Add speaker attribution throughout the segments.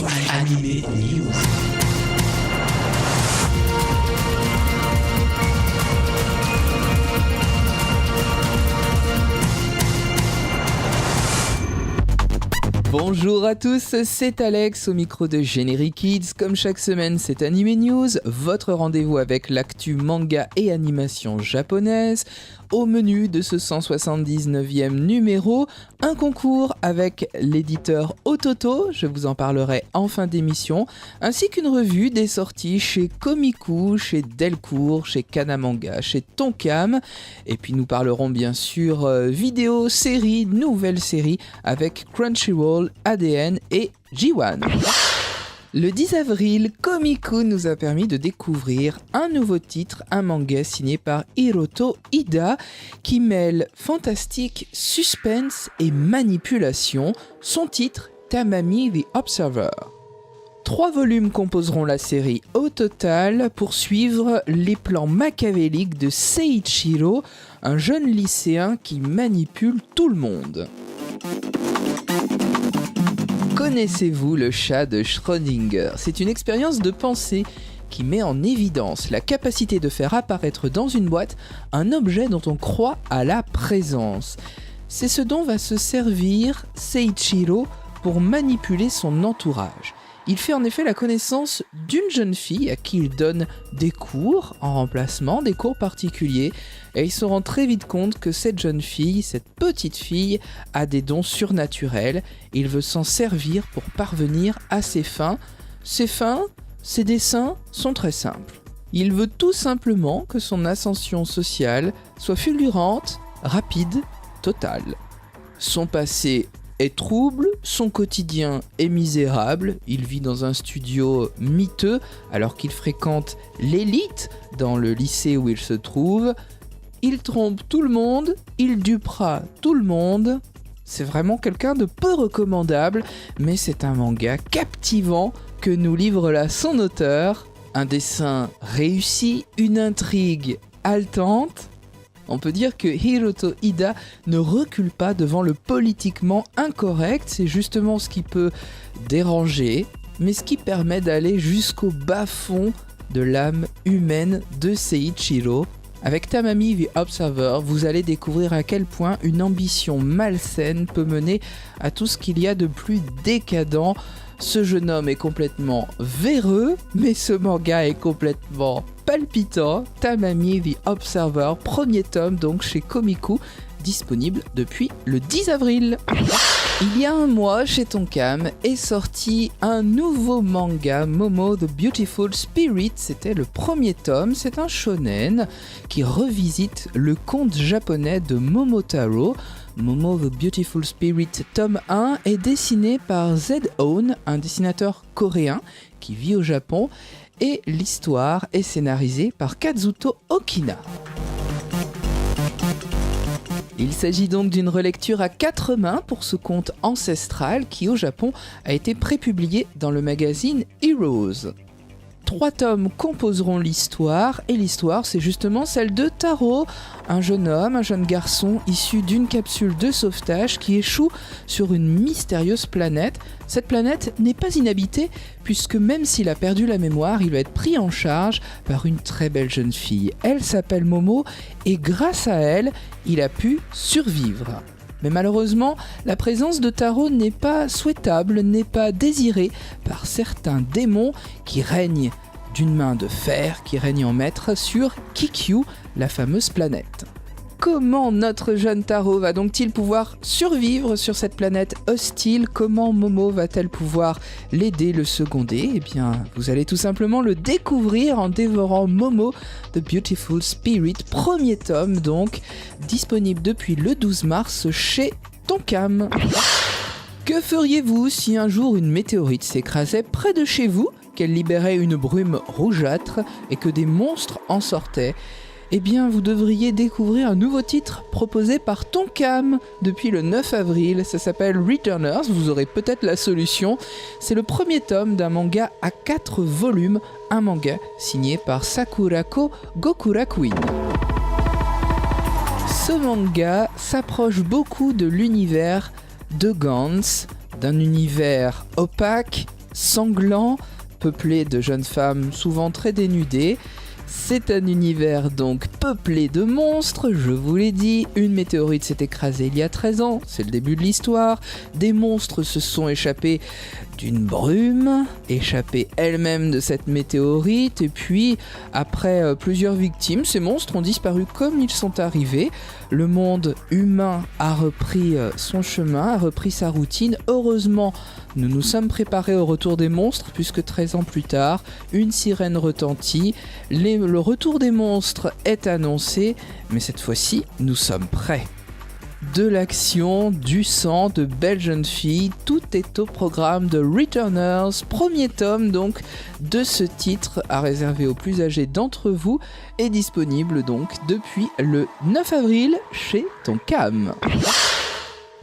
Speaker 1: Anime News.
Speaker 2: Bonjour à tous, c'est Alex au micro de Generic Kids. Comme chaque semaine, c'est Anime News, votre rendez-vous avec l'actu manga et animation japonaise. Au menu de ce 179e numéro, un concours avec l'éditeur Ototo, je vous en parlerai en fin d'émission, ainsi qu'une revue des sorties chez Komiku, chez Delcourt, chez Kanamanga, chez Tonkam. Et puis nous parlerons bien sûr vidéo, série, nouvelle série avec Crunchyroll, ADN et J1. Le 10 avril, Komiku nous a permis de découvrir un nouveau titre, un manga signé par Hiroto Ida qui mêle fantastique, suspense et manipulation. Son titre, Tamami the Observer. 3 volumes composeront la série au total pour suivre les plans machiavéliques de Seiichiro, un jeune lycéen qui manipule tout le monde. Connaissez-vous le chat de Schrödinger ? C'est une expérience de pensée qui met en évidence la capacité de faire apparaître dans une boîte un objet dont on croit à la présence. C'est ce dont va se servir Seiichiro pour manipuler son entourage. Il fait en effet la connaissance d'une jeune fille à qui il donne des cours en remplacement, des cours particuliers, et il se rend très vite compte que cette jeune fille, cette petite fille, a des dons surnaturels. Il veut s'en servir pour parvenir à ses fins. Ses desseins sont très simples. Il veut tout simplement que son ascension sociale soit fulgurante, rapide, totale. Son passé est trouble, son quotidien est misérable, il vit dans un studio miteux alors qu'il fréquente l'élite dans le lycée où il se trouve. Il trompe tout le monde, il dupera tout le monde. C'est vraiment quelqu'un de peu recommandable, mais c'est un manga captivant que nous livre là son auteur. Un dessin réussi, une intrigue haletante. On peut dire que Hiroto Ida ne recule pas devant le politiquement incorrect, c'est justement ce qui peut déranger, mais ce qui permet d'aller jusqu'au bas-fond de l'âme humaine de Seiichiro. Avec Tamami the Observer, vous allez découvrir à quel point une ambition malsaine peut mener à tout ce qu'il y a de plus décadent. Ce jeune homme est complètement véreux, mais ce manga est complètement palpitant. Tamami the Observer, premier tome donc chez Komiku, disponible depuis le 10 avril. Il y a un mois, chez Tonkam, est sorti un nouveau manga, Momo the Beautiful Spirit. C'était le premier tome, c'est un shonen qui revisite le conte japonais de Momotaro. Momo the Beautiful Spirit, tome 1, est dessiné par Z-Own, un dessinateur coréen qui vit au Japon, et l'histoire est scénarisée par Kazuto Okina. Il s'agit donc d'une relecture à 4 mains pour ce conte ancestral qui, au Japon, a été prépublié dans le magazine Heroes. 3 tomes composeront l'histoire, et l'histoire, c'est justement celle de Taro, un jeune homme, un jeune garçon issu d'une capsule de sauvetage qui échoue sur une mystérieuse planète. Cette planète n'est pas inhabitée, puisque même s'il a perdu la mémoire, il va être pris en charge par une très belle jeune fille. Elle s'appelle Momo, et grâce à elle, il a pu survivre. Mais malheureusement, la présence de Taro n'est pas souhaitable, n'est pas désirée par certains démons qui règnent d'une main de fer, qui règnent en maître sur Kikyu, la fameuse planète. Comment notre jeune Taro va donc-t-il pouvoir survivre sur cette planète hostile ? Comment Momo va-t-elle pouvoir l'aider, le seconder ? Eh bien, vous allez tout simplement le découvrir en dévorant Momo the Beautiful Spirit, premier tome donc, disponible depuis le 12 mars chez Tonkam. Que feriez-vous si un jour une météorite s'écrasait près de chez vous, qu'elle libérait une brume rougeâtre et que des monstres en sortaient ? Eh bien, vous devriez découvrir un nouveau titre proposé par Tonkam depuis le 9 avril. Ça s'appelle Returners, vous aurez peut-être la solution. C'est le premier tome d'un manga à 4 volumes, un manga signé par Sakurako Gokurakuin. Ce manga s'approche beaucoup de l'univers de Gantz, d'un univers opaque, sanglant, peuplé de jeunes femmes souvent très dénudées. C'est un univers donc peuplé de monstres, je vous l'ai dit, une météorite s'est écrasée il y a 13 ans, c'est le début de l'histoire, des monstres se sont échappés d'une brume, échappés elles-mêmes de cette météorite, et puis après plusieurs victimes, ces monstres ont disparu comme ils sont arrivés, le monde humain a repris son chemin, a repris sa routine, heureusement nous nous sommes préparés au retour des monstres, puisque 13 ans plus tard, une sirène retentit, le retour des monstres est annoncé, mais cette fois-ci, nous sommes prêts. De l'action, du sang, de belles jeunes filles, tout est au programme de Returners, premier tome donc de ce titre à réserver aux plus âgés d'entre vous, est disponible donc depuis le 9 avril chez Tonkam.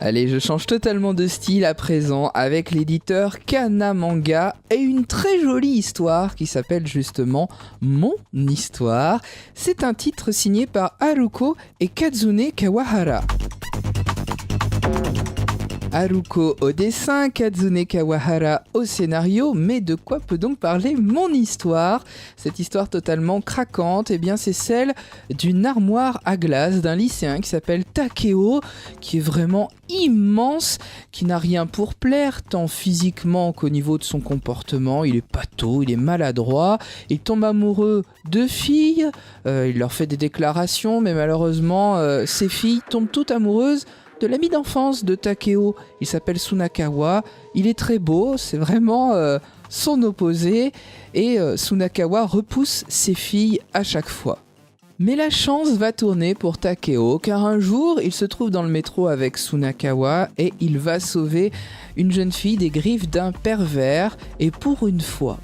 Speaker 2: Allez, je change totalement de style à présent avec l'éditeur Kana Manga et une très jolie histoire qui s'appelle justement Mon Histoire. C'est un titre signé par Haruko et Kazune Kawahara. Haruko au dessin, Kazune Kawahara au scénario, mais de quoi peut donc parler mon histoire ? Cette histoire totalement craquante, eh bien c'est celle d'une armoire à glace d'un lycéen qui s'appelle Takeo, qui est vraiment immense, qui n'a rien pour plaire, tant physiquement qu'au niveau de son comportement. Il est pâteau, il est maladroit, il tombe amoureux de filles, il leur fait des déclarations, mais malheureusement, ces filles tombent toutes amoureuses de l'ami d'enfance de Takeo. Il s'appelle Sunakawa, il est très beau, c'est vraiment son opposé, et Sunakawa repousse ses filles à chaque fois. Mais la chance va tourner pour Takeo, car un jour, il se trouve dans le métro avec Sunakawa et il va sauver une jeune fille des griffes d'un pervers, et pour une fois,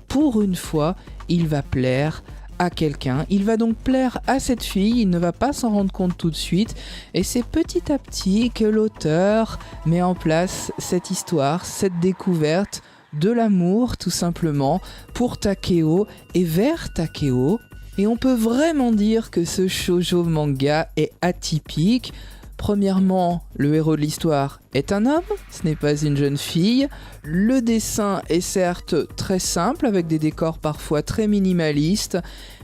Speaker 2: il va plaire à quelqu'un. Il va donc plaire à cette fille, il ne va pas s'en rendre compte tout de suite, et c'est petit à petit que l'auteur met en place cette histoire, cette découverte de l'amour tout simplement pour Takeo et vers Takeo. Et on peut vraiment dire que ce shoujo manga est atypique. Premièrement, le héros de l'histoire est un homme, ce n'est pas une jeune fille. Le dessin est certes très simple, avec des décors parfois très minimalistes,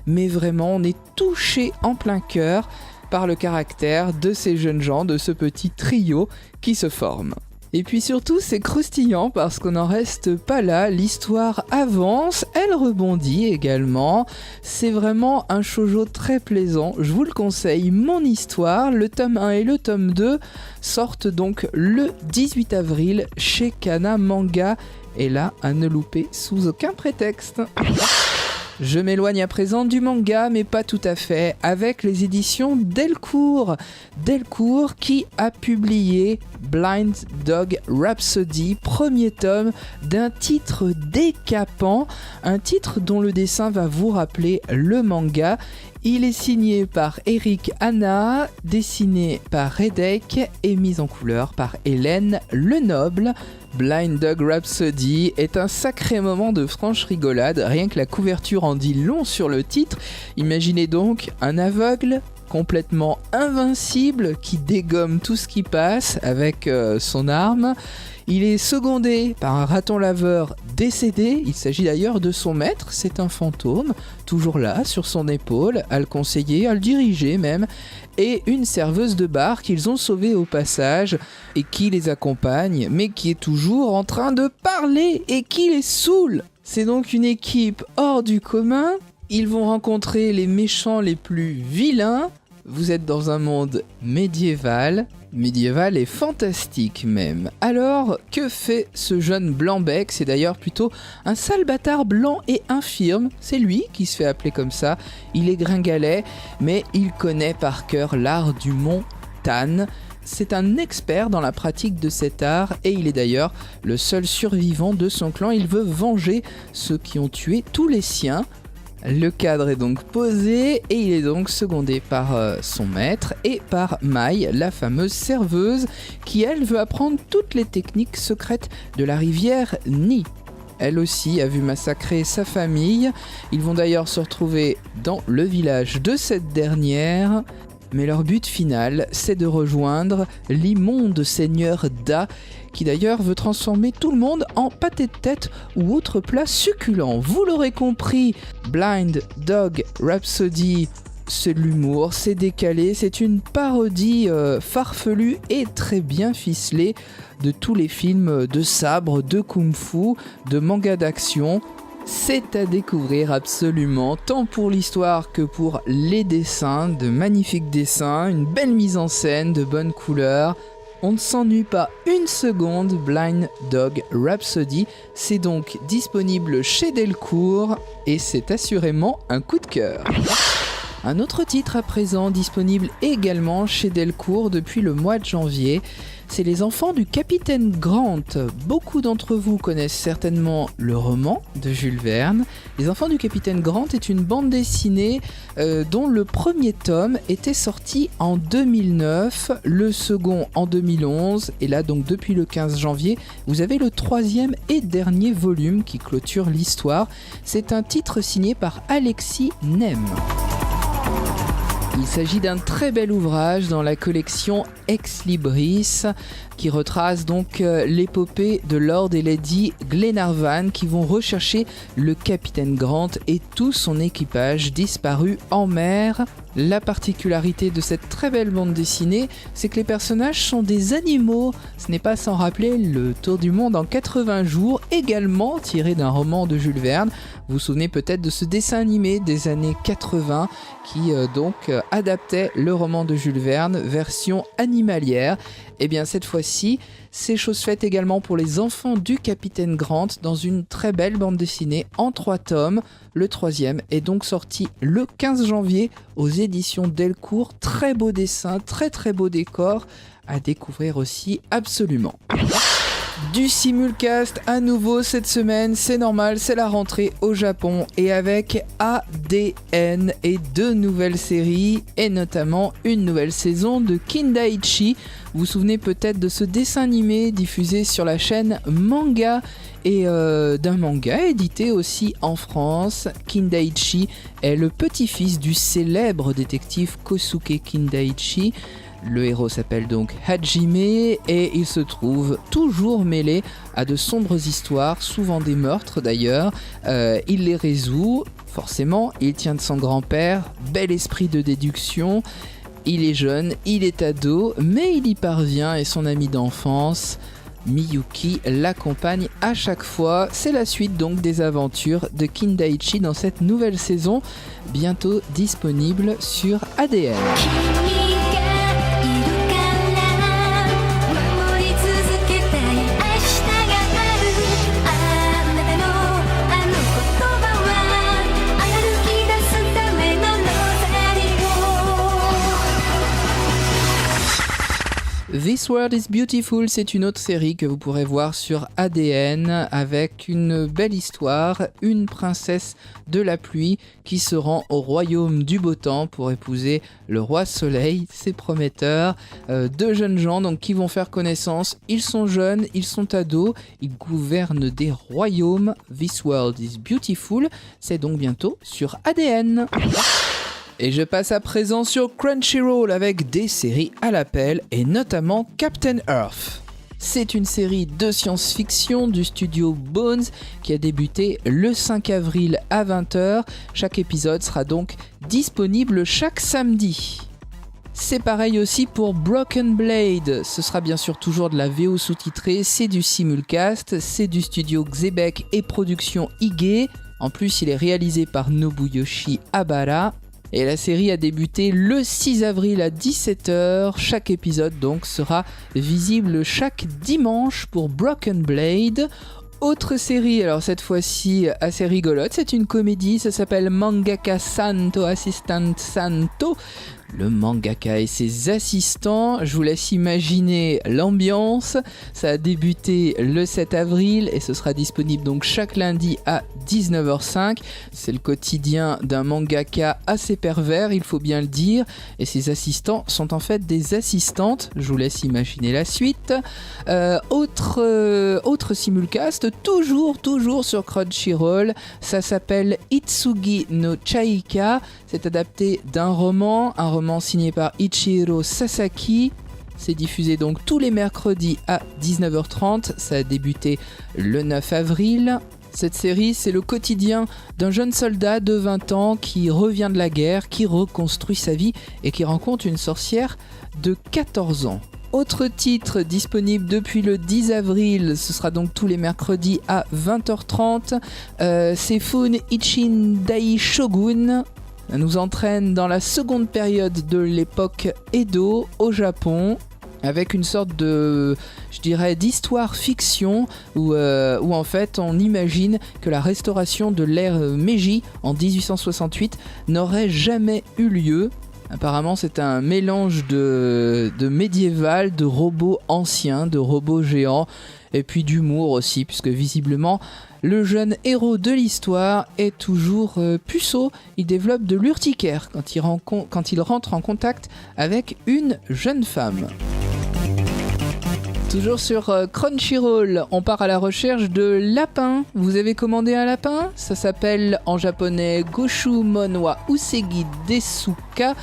Speaker 2: mais vraiment on est touché en plein cœur par le caractère de ces jeunes gens, de ce petit trio qui se forme. Et puis surtout, c'est croustillant parce qu'on n'en reste pas là, l'histoire avance, elle rebondit également. C'est vraiment un shoujo très plaisant, je vous le conseille. Mon Histoire, le tome 1 et le tome 2 sortent donc le 18 avril chez Kana Manga. Et là, à ne louper sous aucun prétexte. Je m'éloigne à présent du manga, mais pas tout à fait, avec les éditions Delcourt. Delcourt qui a publié Blind Dog Rhapsody, premier tome d'un titre décapant, un titre dont le dessin va vous rappeler le manga. Il est signé par Eric Hanna, dessiné par Redek et mis en couleur par Hélène Lenoble. Blind Dog Rhapsody est un sacré moment de franche rigolade, rien que la couverture en dit long sur le titre. Imaginez donc un aveugle complètement invincible qui dégomme tout ce qui passe avec son arme. Il est secondé par un raton laveur décédé, il s'agit d'ailleurs de son maître, c'est un fantôme, toujours là, sur son épaule, à le conseiller, à le diriger même, et une serveuse de bar qu'ils ont sauvée au passage, et qui les accompagne, mais qui est toujours en train de parler, et qui les saoule. C'est donc une équipe hors du commun, ils vont rencontrer les méchants les plus vilains. Vous êtes dans un monde médiéval et fantastique même. Alors, que fait ce jeune blanc-bec ? C'est d'ailleurs plutôt un sale bâtard blanc et infirme. C'est lui qui se fait appeler comme ça. Il est gringalet, mais il connaît par cœur l'art du mont Tan. C'est un expert dans la pratique de cet art et il est d'ailleurs le seul survivant de son clan. Il veut venger ceux qui ont tué tous les siens. Le cadre est donc posé et il est donc secondé par son maître et par Mai, la fameuse serveuse, qui elle veut apprendre toutes les techniques secrètes de la rivière Ni. Elle aussi a vu massacrer sa famille. Ils vont d'ailleurs se retrouver dans le village de cette dernière. Mais leur but final, c'est de rejoindre l'immonde seigneur Da, qui d'ailleurs veut transformer tout le monde en pâté de tête ou autre plat succulent. Vous l'aurez compris, Blind Dog Rhapsody, c'est de l'humour, c'est décalé, c'est une parodie farfelue et très bien ficelée de tous les films de sabre, de kung-fu, de manga d'action. C'est à découvrir absolument, tant pour l'histoire que pour les dessins, de magnifiques dessins, une belle mise en scène, de bonnes couleurs. On ne s'ennuie pas une seconde, Blind Dog Rhapsody. C'est donc disponible chez Delcourt et c'est assurément un coup de cœur. Un autre titre à présent disponible également chez Delcourt depuis le mois de janvier, c'est Les Enfants du Capitaine Grant. Beaucoup d'entre vous connaissent certainement le roman de Jules Verne. Les Enfants du Capitaine Grant est une bande dessinée dont le premier tome était sorti en 2009, le second en 2011, et là donc depuis le 15 janvier, vous avez le troisième et dernier volume qui clôture l'histoire. C'est un titre signé par Alexis Nem. Il s'agit d'un très bel ouvrage dans la collection Ex Libris qui retrace donc l'épopée de Lord et Lady Glenarvan qui vont rechercher le capitaine Grant et tout son équipage disparu en mer. La particularité de cette très belle bande dessinée, c'est que les personnages sont des animaux. Ce n'est pas sans rappeler le Tour du monde en 80 jours, également tiré d'un roman de Jules Verne. Vous vous souvenez peut-être de ce dessin animé des années 80 qui adaptait le roman de Jules Verne, version animalière. Et bien cette fois-ci, c'est chose faite également pour les enfants du Capitaine Grant dans une très belle bande dessinée en 3 tomes. Le troisième est donc sorti le 15 janvier aux éditions Delcourt. Très beau dessin, très très beau décor à découvrir aussi absolument. Du simulcast à nouveau cette semaine, c'est normal, c'est la rentrée au Japon et avec ADN et 2 nouvelles séries et notamment une nouvelle saison de Kindaichi. Vous vous souvenez peut-être de ce dessin animé diffusé sur la chaîne Manga et d'un manga édité aussi en France. Kindaichi est le petit-fils du célèbre détective Kosuke Kindaichi. Le héros s'appelle donc Hajime et il se trouve toujours mêlé à de sombres histoires, souvent des meurtres d'ailleurs. Il les résout, forcément, il tient de son grand-père, bel esprit de déduction. Il est jeune, il est ado, mais il y parvient et son ami d'enfance, Miyuki, l'accompagne à chaque fois. C'est la suite donc des aventures de Kindaichi dans cette nouvelle saison, bientôt disponible sur ADN. This World is Beautiful, c'est une autre série que vous pourrez voir sur ADN avec une belle histoire, une princesse de la pluie qui se rend au royaume du beau temps pour épouser le roi soleil. C'est prometteur. 2 jeunes gens donc, qui vont faire connaissance. Ils sont jeunes, ils sont ados, ils gouvernent des royaumes. This World is Beautiful, c'est donc bientôt sur ADN. Et je passe à présent sur Crunchyroll avec des séries à l'appel et notamment Captain Earth. C'est une série de science-fiction du studio Bones qui a débuté le 5 avril à 20h. Chaque épisode sera donc disponible chaque samedi. C'est pareil aussi pour Broken Blade. Ce sera bien sûr toujours de la VO sous-titrée, c'est du simulcast, c'est du studio Xebec et production Ige. En plus, il est réalisé par Nobuyoshi Habara. Et la série a débuté le 6 avril à 17h. Chaque épisode donc sera visible chaque dimanche pour Broken Blade. Autre série, alors cette fois-ci assez rigolote, c'est une comédie, ça s'appelle Mangaka Santo Assistant Santo. Le mangaka et ses assistants, je vous laisse imaginer l'ambiance. Ça a débuté le 7 avril et ce sera disponible donc chaque lundi à 19h05. C'est le quotidien d'un mangaka assez pervers, il faut bien le dire. Et ses assistants sont en fait des assistantes. Je vous laisse imaginer la suite. Autre simulcast, toujours sur Crunchyroll. Ça s'appelle Itsugi no Chaika. C'est adapté d'un roman signé par Ichiro Sasaki. C'est diffusé donc tous les mercredis à 19h30. Ça a débuté le 9 avril. Cette série, c'est le quotidien d'un jeune soldat de 20 ans qui revient de la guerre, qui reconstruit sa vie et qui rencontre une sorcière de 14 ans. Autre titre disponible depuis le 10 avril, ce sera donc tous les mercredis à 20h30. C'est Fun Ichin Dai Shogun. Ça nous entraîne dans la seconde période de l'époque Edo au Japon, avec une sorte de, je dirais, d'histoire fiction où en fait on imagine que la restauration de l'ère Meiji en 1868 n'aurait jamais eu lieu. Apparemment c'est un mélange de médiéval, de robots anciens, de robots géants et puis d'humour aussi, puisque visiblement le jeune héros de l'histoire est toujours puceau. Il développe de l'urticaire quand il rentre en contact avec une jeune femme. Toujours sur Crunchyroll, on part à la recherche de lapins. Vous avez commandé un lapin ? Ça s'appelle en japonais Goshumon wa Usegi Desuka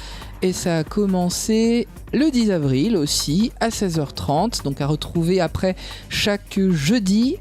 Speaker 2: et ça a commencé le 10 avril aussi à 16h30, donc à retrouver après chaque jeudi.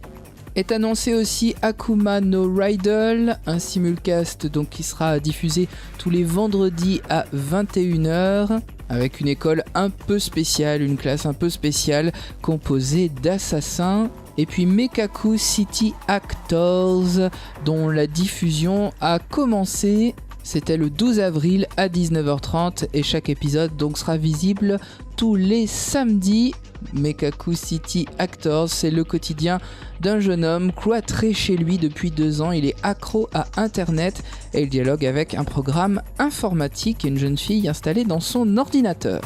Speaker 2: Est annoncé aussi Akuma no Riddle, un simulcast donc qui sera diffusé tous les vendredis à 21h. Avec une école un peu spéciale, une classe un peu spéciale composée d'assassins. Et puis Mekaku City Actors, dont la diffusion a commencé. C'était le 12 avril à 19h30 et chaque épisode donc sera visible tous les samedis. Mekaku City Actors, c'est le quotidien d'un jeune homme cloîtré chez lui depuis 2 ans. Il est accro à internet et il dialogue avec un programme informatique et une jeune fille installée dans son ordinateur.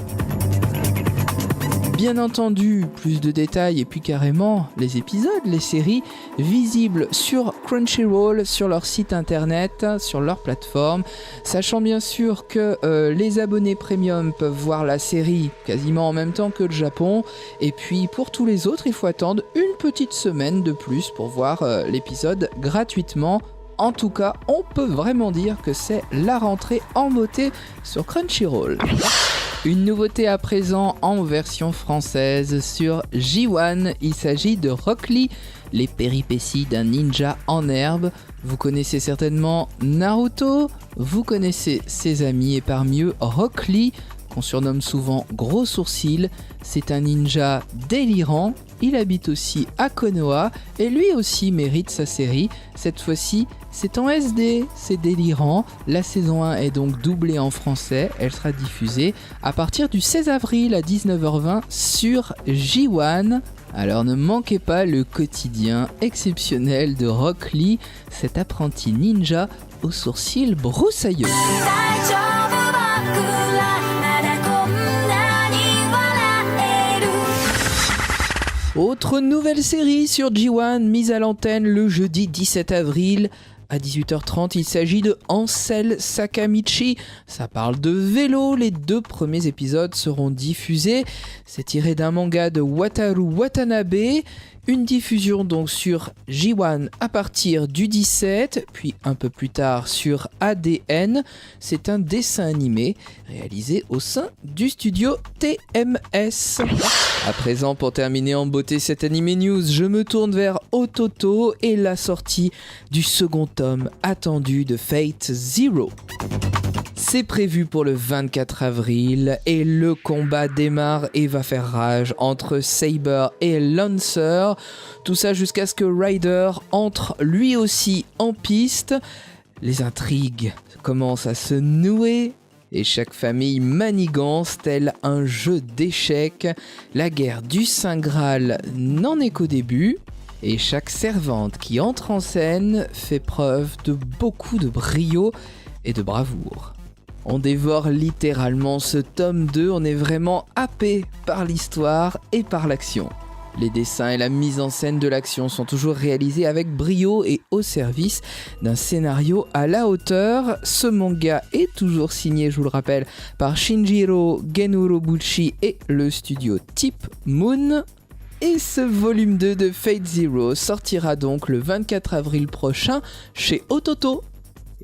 Speaker 2: Bien entendu, plus de détails et puis carrément les épisodes, les séries visibles sur Crunchyroll, sur leur site internet, sur leur plateforme. Sachant bien sûr que les abonnés premium peuvent voir la série quasiment en même temps que le Japon. Et puis pour tous les autres, il faut attendre une petite semaine de plus pour voir l'épisode gratuitement. En tout cas, on peut vraiment dire que c'est la rentrée en beauté sur Crunchyroll. Une nouveauté à présent en version française sur J1, il s'agit de Rock Lee, les péripéties d'un ninja en herbe. Vous connaissez certainement Naruto, vous connaissez ses amis et parmi eux Rock Lee, qu'on surnomme souvent Gros Sourcil. C'est un ninja délirant, il habite aussi à Konoha et lui aussi mérite sa série. Cette fois-ci, c'est en SD, c'est délirant. La saison 1 est donc doublée en français, elle sera diffusée à partir du 16 avril à 19h20 sur J1. Alors ne manquez pas le quotidien exceptionnel de Rock Lee, cet apprenti ninja aux sourcils broussailleux. Autre nouvelle série sur J1 mise à l'antenne le jeudi 17 avril à 18h30, il s'agit de Ansel Sakamichi. Ça parle de vélo, les 2 premiers épisodes seront diffusés. C'est tiré d'un manga de Wataru Watanabe. Une diffusion donc sur J1 à partir du 17, puis un peu plus tard sur ADN. C'est un dessin animé réalisé au sein du studio TMS. À présent, pour terminer en beauté cette animé news, je me tourne vers Ototo et la sortie du second tome attendu de Fate Zero. C'est prévu pour le 24 avril et le combat démarre et va faire rage entre Saber et Lancer. Tout ça jusqu'à ce que Ryder entre lui aussi en piste. Les intrigues commencent à se nouer et chaque famille manigance tel un jeu d'échecs. La guerre du Saint Graal n'en est qu'au début. Et chaque servante qui entre en scène fait preuve de beaucoup de brio et de bravoure. On dévore littéralement ce tome 2, on est vraiment happé par l'histoire et par l'action. Les dessins et la mise en scène de l'action sont toujours réalisés avec brio et au service d'un scénario à la hauteur. Ce manga est toujours signé, je vous le rappelle, par Shinjiro Genurobuchi et le studio Type Moon. Et ce volume 2 de Fate Zero sortira donc le 24 avril prochain chez Ototo.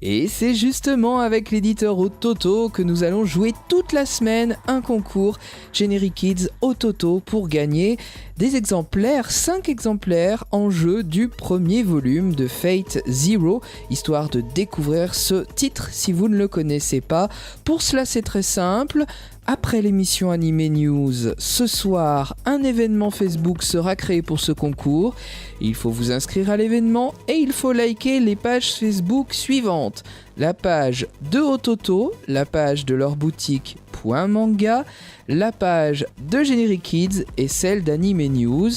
Speaker 2: Et c'est justement avec l'éditeur Ototo que nous allons jouer toute la semaine un concours Generic Kids Ototo pour gagner des exemplaires, 5 exemplaires en jeu du premier volume de Fate Zero, histoire de découvrir ce titre si vous ne le connaissez pas. Pour cela, c'est très simple. Après l'émission Anime News, ce soir, un événement Facebook sera créé pour ce concours. Il faut vous inscrire à l'événement et il faut liker les pages Facebook suivantes. La page de Ototo, la page de leur boutique .manga, la page de Generic Kids et celle d'Anime News.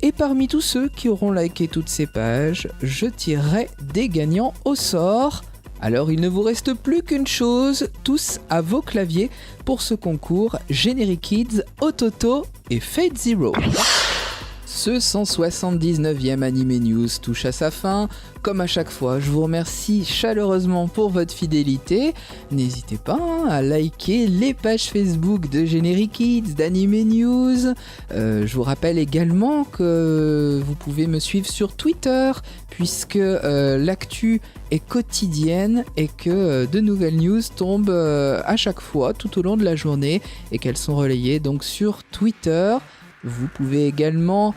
Speaker 2: Et parmi tous ceux qui auront liké toutes ces pages, je tirerai des gagnants au sort. Alors il ne vous reste plus qu'une chose, tous à vos claviers pour ce concours Generic Kids, Ototo et Fate Zero. Ce 179e Anime News touche à sa fin. Comme à chaque fois, je vous remercie chaleureusement pour votre fidélité. N'hésitez pas à liker les pages Facebook de Generic Kids, d'Anime News. Je vous rappelle également que vous pouvez me suivre sur Twitter, puisque l'actu est quotidienne et que de nouvelles news tombent à chaque fois tout au long de la journée et qu'elles sont relayées donc sur Twitter. Vous pouvez également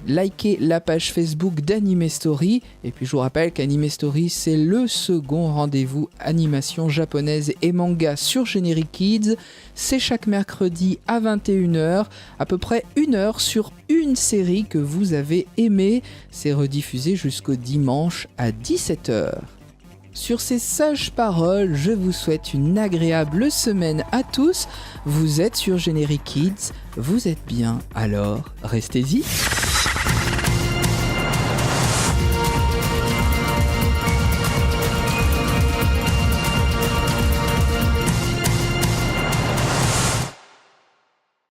Speaker 2: liker la page Facebook d'Anime Story. Et puis je vous rappelle qu'Anime Story, c'est le second rendez-vous animation japonaise et manga sur Generic Kids. C'est chaque mercredi à 21h, à peu près 1 heure sur une série que vous avez aimée. C'est rediffusé jusqu'au dimanche à 17h. Sur ces sages paroles, je vous souhaite une agréable semaine à tous. Vous êtes sur Generic Kids, vous êtes bien, alors restez-y.